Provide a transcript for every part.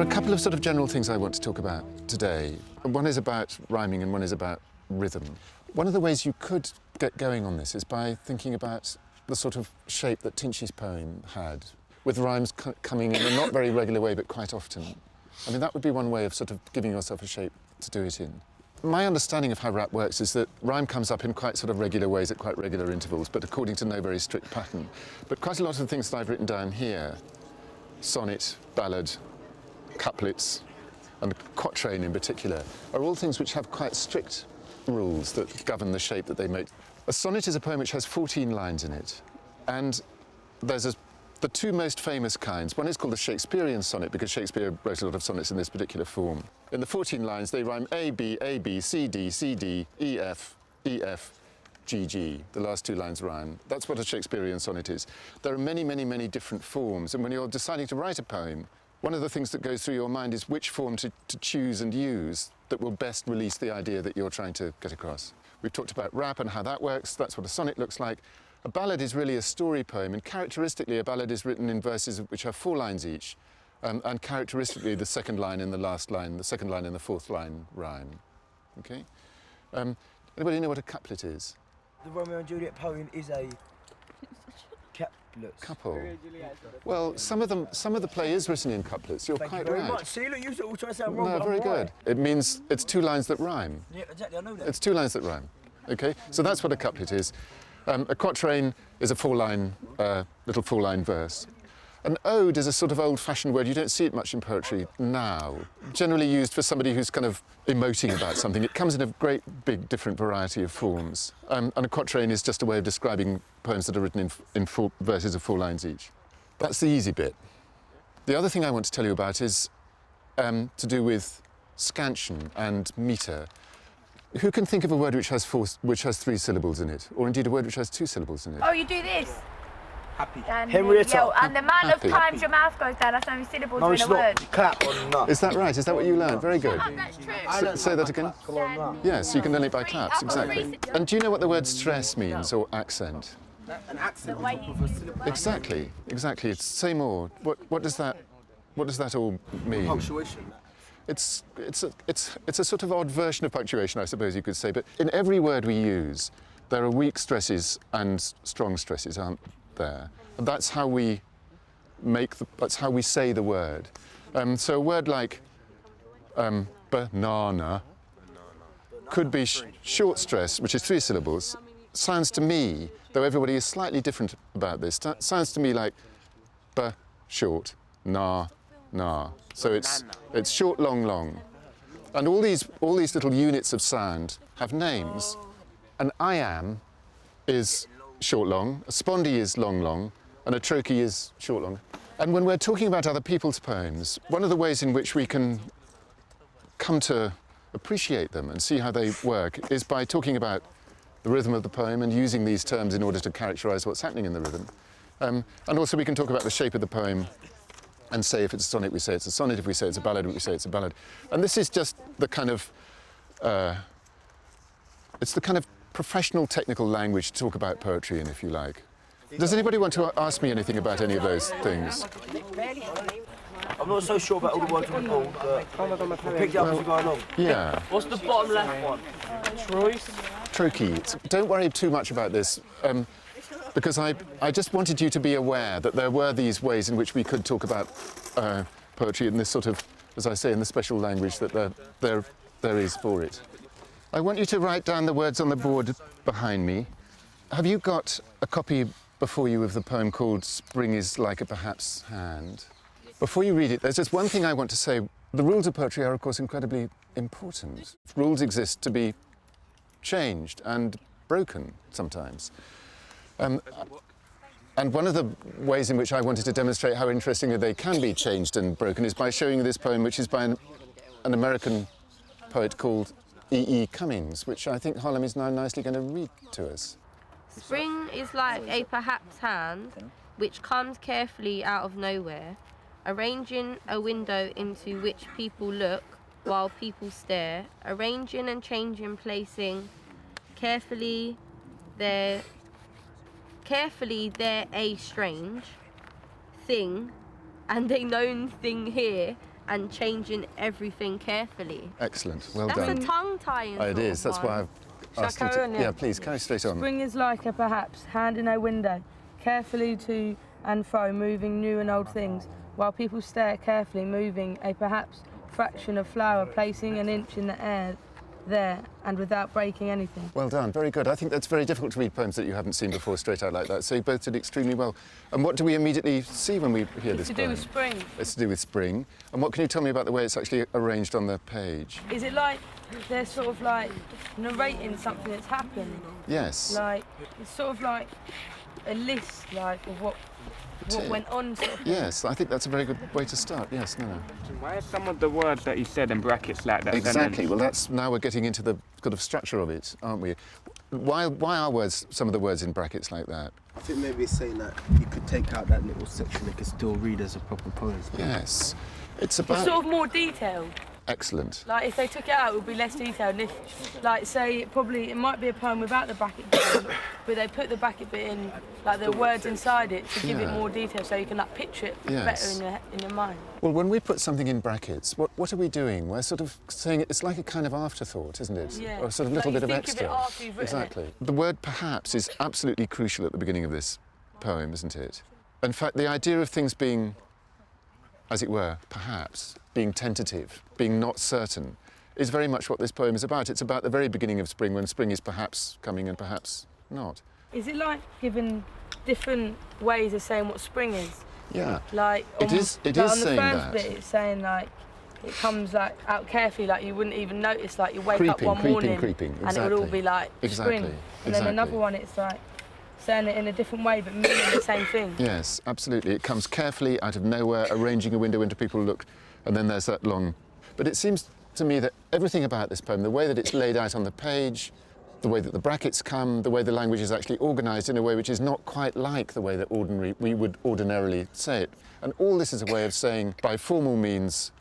are a couple of sort of general things I want to talk about today. One is about rhyming and one is about rhythm. One of the ways you could get going on this is by thinking about the sort of shape that Tinch's poem had, with rhymes coming in a not very regular way, but quite often. I mean, that would be one way of sort of giving yourself a shape to do it in. My understanding of how rap works is that rhyme comes up in quite sort of regular ways at quite regular intervals, but according to no very strict pattern. But quite a lot of the things that I've written down here, sonnet, ballad, couplets, and quatrain in particular, are all things which have quite strict rules that govern the shape that they make. A sonnet is a poem which has 14 lines in it, and there's the two most famous kinds. One is called the Shakespearean sonnet, because Shakespeare wrote a lot of sonnets in this particular form. In the 14 lines, they rhyme A, B, C, D, C, D, E, F, G, G. The last two lines rhyme. That's what a Shakespearean sonnet is. There are many, many, many different forms, and when you're deciding to write a poem, one of the things that goes through your mind is which form to choose and use that will best release the idea that you're trying to get across. We've talked about rap and how that works. That's what a sonnet looks like. A ballad is really a story poem, and characteristically a ballad is written in verses which have 4 lines each, and characteristically the second line and the last line, the second line and the fourth line rhyme. Okay? Anybody know what a couplet is? The Romeo and Juliet poem is a couplet. Couple. Well, some of the play is written in couplets. You're quite right. Much. See, look, you're all trying to sound wrong. No, but very I'm right. good. It means it's 2 lines that rhyme. Yeah, exactly. I know that. It's 2 lines that rhyme. Okay, so that's what a couplet is. A quatrain is a 4-line, little 4-line verse. An ode is a sort of old-fashioned word. You don't see it much in poetry now. Generally used for somebody who's kind of emoting about something. It comes in a great, big, different variety of forms. And a quatrain is just a way of describing poems that are written in verses of 4 lines each. That's the easy bit. The other thing I want to tell you about is to do with scansion and metre. Who can think of a word which has 3 syllables in it, or indeed a word which has 2 syllables in it? Oh, you do this. Happy. Henrietta. Yeah, and the amount Happy. of times your mouth goes down, that's how many syllables No, in it's a not. word. Clap or not. Is that right? Is that what you learned? Very good. That's true. Say that again. Come on, no. Yes, you can learn it by claps, exactly. And do you know what the word stress means, or accent? An accent The way on top you of a syllable. Exactly, exactly. It's say more. What does that all mean? Punctuation. It's a sort of odd version of punctuation, I suppose you could say. But in every word we use, there are weak stresses and strong stresses, aren't there? And that's how we say the word. So a word like banana could be short stress, which is 3 syllables. Sounds to me, though everybody is slightly different about this, sounds to me like short, na. So it's short, long, long. And all these little units of sound have names. An I am is short, long, a spondy is long, long, and a trochee is short, long. And when we're talking about other people's poems, one of the ways in which we can come to appreciate them and see how they work is by talking about the rhythm of the poem and using these terms in order to characterize what's happening in the rhythm. And also we can talk about the shape of the poem and say if it's a sonnet, we say it's a sonnet. If we say it's a ballad, we say it's a ballad. And this is just the kind of, it's the kind of professional technical language to talk about poetry in, if you like. Does anybody want to ask me anything about any of those things? I'm not so sure about all the words on the board, but I picked it up as we're going on. Yeah. What's the bottom left one? Troyes? Trochee. Don't worry too much about this, because I just wanted you to be aware that there were these ways in which we could talk about poetry in this sort of, as I say, in the special language that there is for it. I want you to write down the words on the board behind me. Have you got a copy before you of the poem called Spring is Like a Perhaps Hand? Before you read it, there's just one thing I want to say. The rules of poetry are, of course, incredibly important. Rules exist to be changed and broken sometimes. And one of the ways in which I wanted to demonstrate how interestingly they can be changed and broken is by showing you this poem, which is by an American poet called E. Cummings, which I think Harlem is now nicely going to read to us. Spring is like a perhaps hand, which comes carefully out of nowhere, arranging a window into which people look while people stare, arranging and changing, placing carefully there a strange thing and a known thing here and changing everything carefully. Excellent. Well That's done. a tongue-tying. Oh, it sort is. of That's one. why I've Shall I asked you carry to. on, yeah? Yeah, please carry straight on. Spring is like a perhaps hand in a window, carefully to and fro, moving new and old things, while people stare carefully, moving a perhaps fraction of flower, placing an inch in the air there, and without breaking anything. Well done. Very good. I think that's very difficult to read poems that you haven't seen before straight out like that. So you both did extremely well. And what do we immediately see when we hear this It's to poem? do with spring. It's to do with spring. And what can you tell me about the way it's actually arranged on the page? Is it like they're sort of like narrating something that's happened? Yes. Like, it's sort of like a list, like, of what went on, sort of thing. Yes, I think that's a very good way to start. Yes, no. Why are some of the words that he said in brackets like that? Exactly. Well, that's now we're getting into the kind of structure of it, aren't we? Why are some of the words in brackets like that? I think maybe it's saying that you could take out that little section, it could still read as a proper poem. Yes. It's It's about... sort of more detailed. Excellent. Like, if they took it out, it would be less detailed. And if, like, say, it might be a poem without the bracket bit in, but they put the bracket bit in, like, the words inside it to give it Yeah. more detail, so you can, like, picture it Yes. better in your mind. Well, when we put something in brackets, what are we doing? We're sort of saying it's like a kind of afterthought, isn't it? Yeah. Or sort of Like little you bit of think of extra. it after you've written it. Exactly. The word perhaps is absolutely crucial at the beginning of this poem, isn't it? In fact, the idea of things being, as it were, perhaps, being tentative, being not certain, is very much what this poem is about. It's about the very beginning of spring, when spring is perhaps coming and perhaps not. Is it like giving different ways of saying what spring is? Yeah. Like, It is on saying the first that. bit, it's saying, like, it comes, like, out carefully, like, you wouldn't even notice, like, you wake up Creeping, one creeping, morning creeping, and it would all exactly. be, like, Exactly, spring. And exactly. then another one, it's, like, saying it in a different way, but meaning the same thing. Yes, absolutely. It comes carefully out of nowhere, arranging a window into people look, and then there's that long... But it seems to me that everything about this poem, the way that it's laid out on the page, the way that the brackets come, the way the language is actually organised in a way which is not quite like the way that we would ordinarily say it. And all this is a way of saying, by formal means,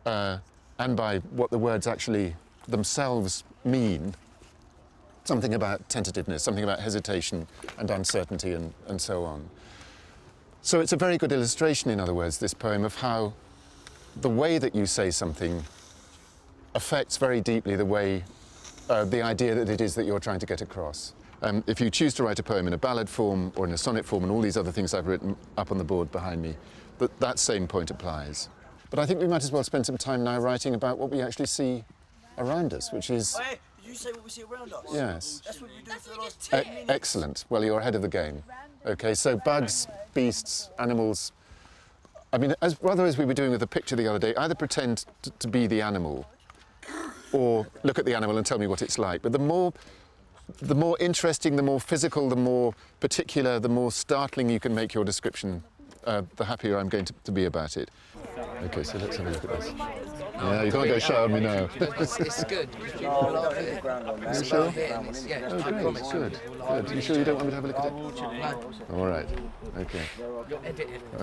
and by what the words actually themselves mean, something about tentativeness, something about hesitation and uncertainty and so on. So it's a very good illustration, in other words, this poem, of how the way that you say something affects very deeply the way, the idea that it is that you're trying to get across. If you choose to write a poem in a ballad form or in a sonnet form and all these other things I've written up on the board behind me, that same point applies. But I think we might as well spend some time now writing about what we actually see around us, which is... Hey, did you say what we see around us? Yes. That's what we've been doing for the last 10 minutes. Excellent. Well, you're ahead of the game. OK, so bugs, beasts, animals... I mean, rather as we were doing with the picture the other day, either pretend to be the animal or look at the animal and tell me what it's like. But the more interesting, the more physical, the more particular, the more startling you can make your description, the happier I'm going to be about it. OK, so let's have a look at this. Yeah, you can't go shy on me now. It's good. You love it. You sure? Yeah, Oh, great, good. Good. You sure you don't want me to have a look at it? All right, OK.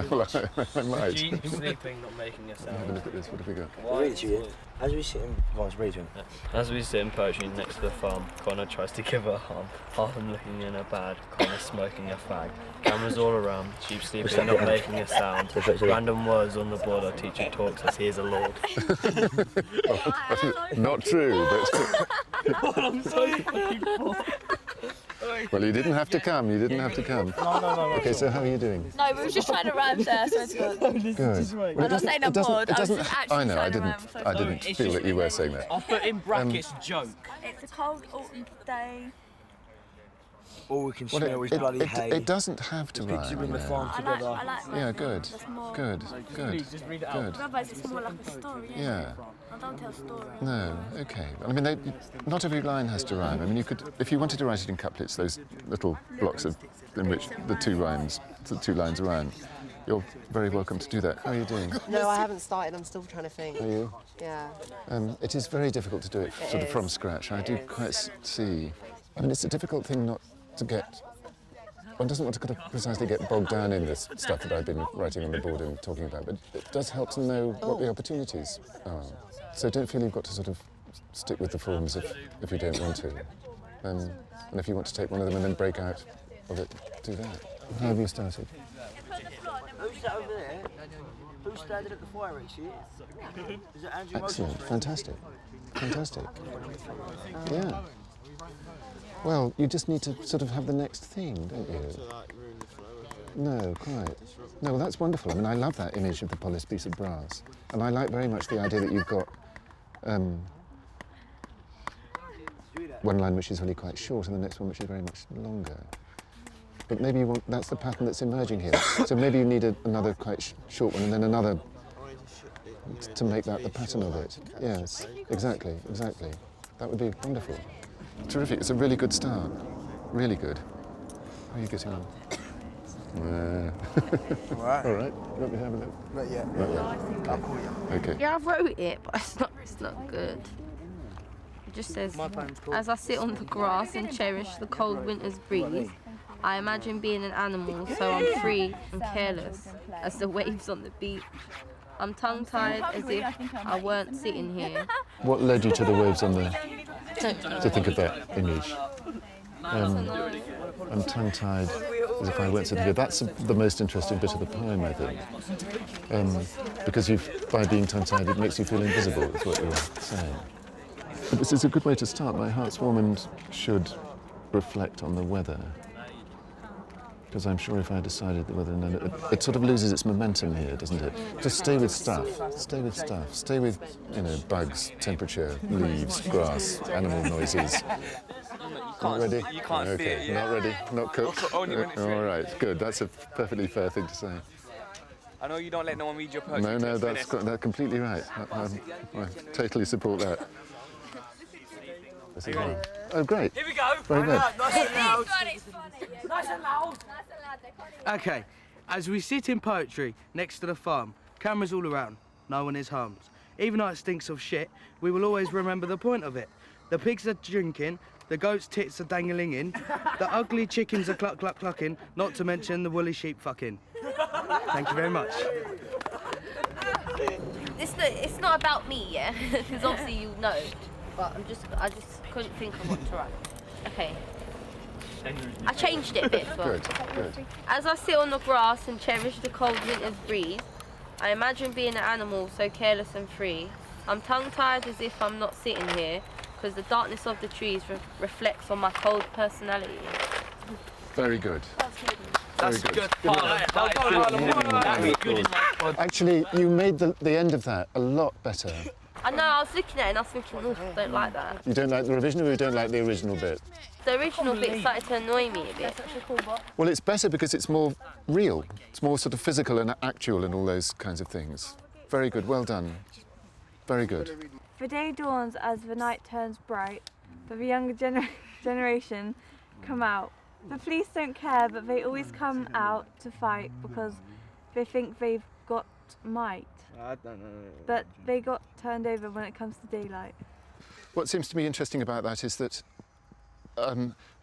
Well, I might. Sleeping, not making a sound. Have a look at this, what have we got? Read to you. As we sit in... Right, read to him. As we sit in poetry next to the farm, Connor tries to give her a harm. Half them looking in a bad, Connor smoking a fag. Cameras all around, sheep sleeping, not making a sound. Random words on the board, our teacher talks as he is a lord. Not true, but... I'm so thankful. Well, you didn't have to come, you didn't have to come. No. OK, so how are you doing? No, we were just trying to rhyme there, so it's good. Good. Well, I'm not saying I'm bored, I was just actually I know, I trying to didn't, rhyme, so I didn't feel that you were saying that. I'll put in brackets joke. It's a cold autumn day. All we can Well, smell is bloody hay. it doesn't have to rhyme. Picture in the you know. farm I like together. rhyming. Yeah, good, That's more... good, good, good. Otherwise it's more like a story, Yeah. I don't tell stories. No, OK. I mean, not every line has to rhyme. I mean, you could, if you wanted to write it in couplets, those little blocks in which the two lines rhyme, you're very welcome to do that. How are you doing? No, I haven't started. I'm still trying to think. Are you? Yeah. It is very difficult to do it sort of from scratch. I do quite see. I mean, it's a difficult thing not to get... One doesn't want to kind of precisely get bogged down in this stuff that I've been writing on the board and talking about, but it does help to know what the opportunities are. So don't feel you've got to sort of stick with the forms if you don't want to. And if you want to take one of them and then break out of it, do that. How have you started? Who's that over there? Who's standing at the fire exit? Is it Andrew Excellent, Moses? fantastic, fantastic. Yeah. Well, you just need to sort of have the next thing, don't you? No, quite. No, well, that's wonderful. I mean, I love that image of the polished piece of brass. And I like very much the idea that you've got one line which is really quite short and the next one which is very much longer. But maybe you want, that's the pattern that's emerging here. So maybe you need another quite short one and then another to make that the pattern of it. Yes, exactly, exactly. That would be wonderful. Terrific, it's a really good start. Really good. How are you getting on? All right. All right, you want me to have a look? Not yet. Not yet. I'll call you. Okay. Yeah, I wrote it, but it's not good. It just says, as I sit on the grass and cherish the cold winter's breeze, I imagine being an animal, so I'm free and careless as the waves on the beach. I'm tongue-tied as if I weren't sitting here. What led you to the waves on the... to think of that image? I'm tongue-tied as if I weren't sitting here. That's the most interesting bit of the poem, I think. Because by being tongue-tied, it makes you feel invisible, is what you're saying. But this is a good way to start. My heart's warm and should reflect on the weather. Because I'm sure if I decided the weather, it sort of loses its momentum here, doesn't it? Just stay with stuff. Stay with stuff. Stay with, bugs, temperature, leaves, grass, animal noises. Not ready? You can't see okay. it yet. Not ready? Not cooked? Only when it's ready. All right, good. That's a perfectly fair thing to say. I know you don't let no one read your poetry. No, that's completely right. I totally support that. Oh, great. Here we go. Very good. Nice and loud. Nice and loud. Okay, as we sit in poetry next to the farm, cameras all around, no one is harmed. Even though it stinks of shit, we will always remember the point of it. The pigs are drinking, the goat's tits are dangling in, the ugly chickens are clucking, not to mention the woolly sheep fucking. Thank you very much. It's not about me, yeah? Because obviously you know. But I just couldn't think of what to write. Okay. I changed it a bit as well. Good. As I sit on the grass and cherish the cold winter's breeze, I imagine being an animal so careless and free. I'm tongue-tied as if I'm not sitting here, because the darkness of the trees reflects on my cold personality. Very good. That's good. Actually, you made the end of that a lot better. I know, I was looking at it and I was thinking, oh, I don't like that. You don't like the revision, or you don't like the original bit? The original bit started to annoy me a bit. Well, it's better because it's more real. It's more sort of physical and actual and all those kinds of things. Very good, well done. Very good. The day dawns as the night turns bright, but the younger generation come out. The police don't care, but they always come out to fight because they think they've got might. I don't know. But they got turned over when it comes to daylight. What seems to me interesting about that is that,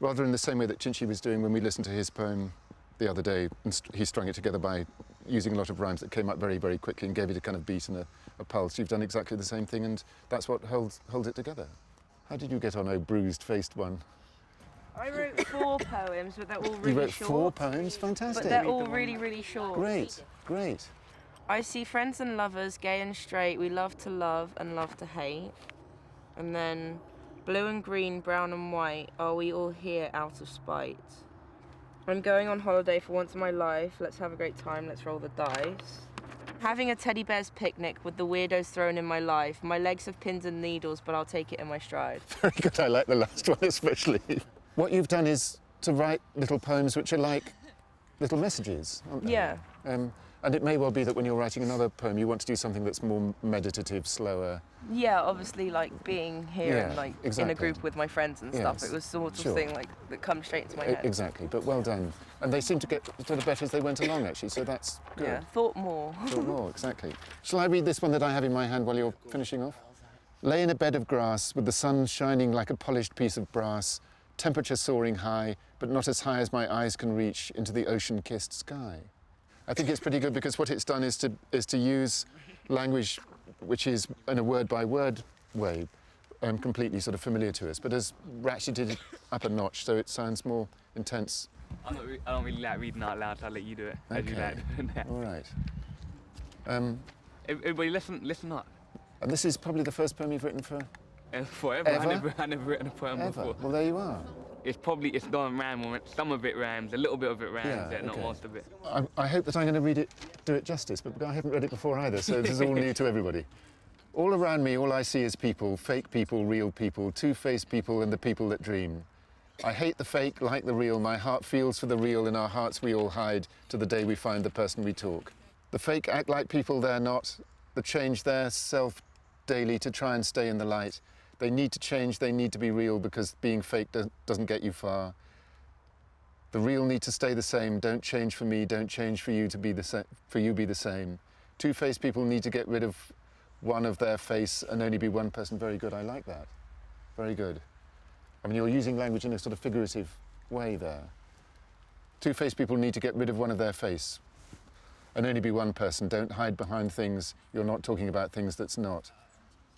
rather in the same way that Chinchi was doing when we listened to his poem the other day, and he strung it together by using a lot of rhymes that came up very, very quickly and gave it a kind of beat and a pulse, you've done exactly the same thing, and that's what holds it together. How did you get on, oh bruised-faced one? I wrote 4 poems, but they're all really short. You wrote 4 poems? Fantastic. But they're all really, really short. Great, great. I see friends and lovers, gay and straight. We love to love and love to hate. And then blue and green, brown and white. Are we all here out of spite? I'm going on holiday for once in my life. Let's have a great time. Let's roll the dice. Having a teddy bear's picnic with the weirdos thrown in my life. My legs have pins and needles, but I'll take it in my stride. Very good. I like the last one especially. What you've done is to write little poems which are like little messages, aren't they? Yeah. And it may well be that when you're writing another poem, you want to do something that's more meditative, slower. Yeah, obviously, like being here Yeah, and like exactly. in a group with my friends and stuff. Yes, It was sort of sure. thing like that comes straight into my head. Exactly, but well done. And they seem to get sort of better as they went along, actually, so that's good. Yeah, thought more. Thought more, exactly. Shall I read this one that I have in my hand while you're finishing off? Lay in a bed of grass with the sun shining like a polished piece of brass, temperature soaring high, but not as high as my eyes can reach into the ocean-kissed sky. I think it's pretty good because what it's done is to use language which is in a word-by-word way completely sort of familiar to us, but has ratcheted it up a notch so it sounds more intense. I don't really like reading out loud, so I'll let you do it. Okay. All right. Everybody listen up. And this is probably the first poem you've written for Forever. Ever? I never written a poem ever. before. Well, there you are. It's not rhyme. Some of it rhymes, a little bit of it rhymes, Yeah, not okay. most of it. I hope that I'm going to do it justice, but I haven't read it before either, so this is all new to everybody. All around me, all I see is people, fake people, real people, two-faced people and the people that dream. I hate the fake, like the real. My heart feels for the real. In our hearts we all hide to the day we find the person we talk. The fake act like people they're not. The change their self daily to try and stay in the light. They need to change, they need to be real, because being fake doesn't get you far. The real need to stay the same. Don't change for me, don't change for you to be the same. For you be the same. Two-faced people need to get rid of one of their face and only be one person. Very good, I like that. Very good. I mean, you're using language in a sort of figurative way there. Two-faced people need to get rid of one of their face and only be one person. Don't hide behind things. You're not talking about things that's not.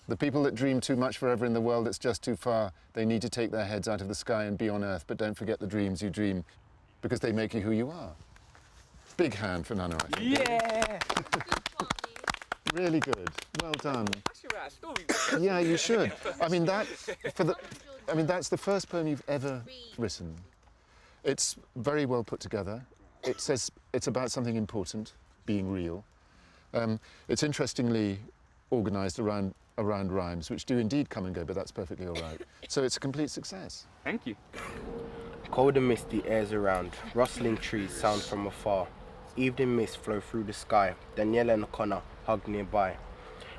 The people that dream too much forever in the world that's just too far, they need to take their heads out of the sky and be on earth, but don't forget the dreams you dream, because they make you who you are. Big hand for Nana, I think. Yeah! Really good. Well done. I should write a story. Yeah, you should. I mean, that's the first poem you've ever written. It's very well put together. It says it's about something important, being real. It's interestingly organised around rhymes, which do indeed come and go, but that's perfectly all right. So it's a complete success. Thank you. Cold and misty airs around, rustling trees sound from afar. Evening mist flow through the sky, Danielle and Connor hug nearby.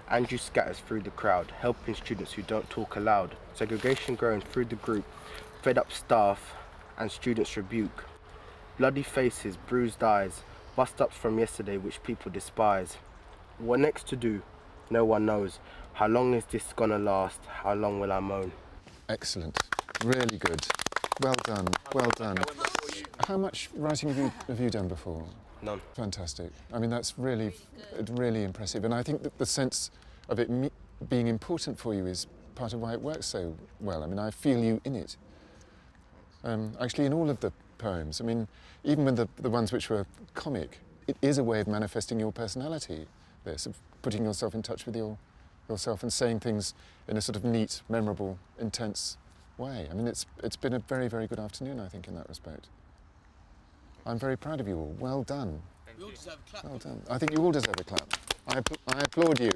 Andrew scatters through the crowd, helping students who don't talk aloud. Segregation growing through the group, fed up staff and students rebuke. Bloody faces, bruised eyes, bust-ups from yesterday which people despise. What next to do? No one knows. How long is this gonna last? How long will I moan? Excellent. Really good. Well done. Well done. How much writing have you done before? None. Fantastic. I mean, that's really impressive. And I think that the sense of it being important for you is part of why it works so well. I mean, I feel you in it. Actually, in all of the poems. I mean, even when the ones which were comic, it is a way of manifesting your personality. This, of putting yourself in touch with yourself and saying things in a sort of neat, memorable, intense way. I mean, it's been a very, very good afternoon, I think, in that respect. I'm very proud of you all. Well done. We all deserve a clap. Well done. I think you all deserve a clap. I applaud you.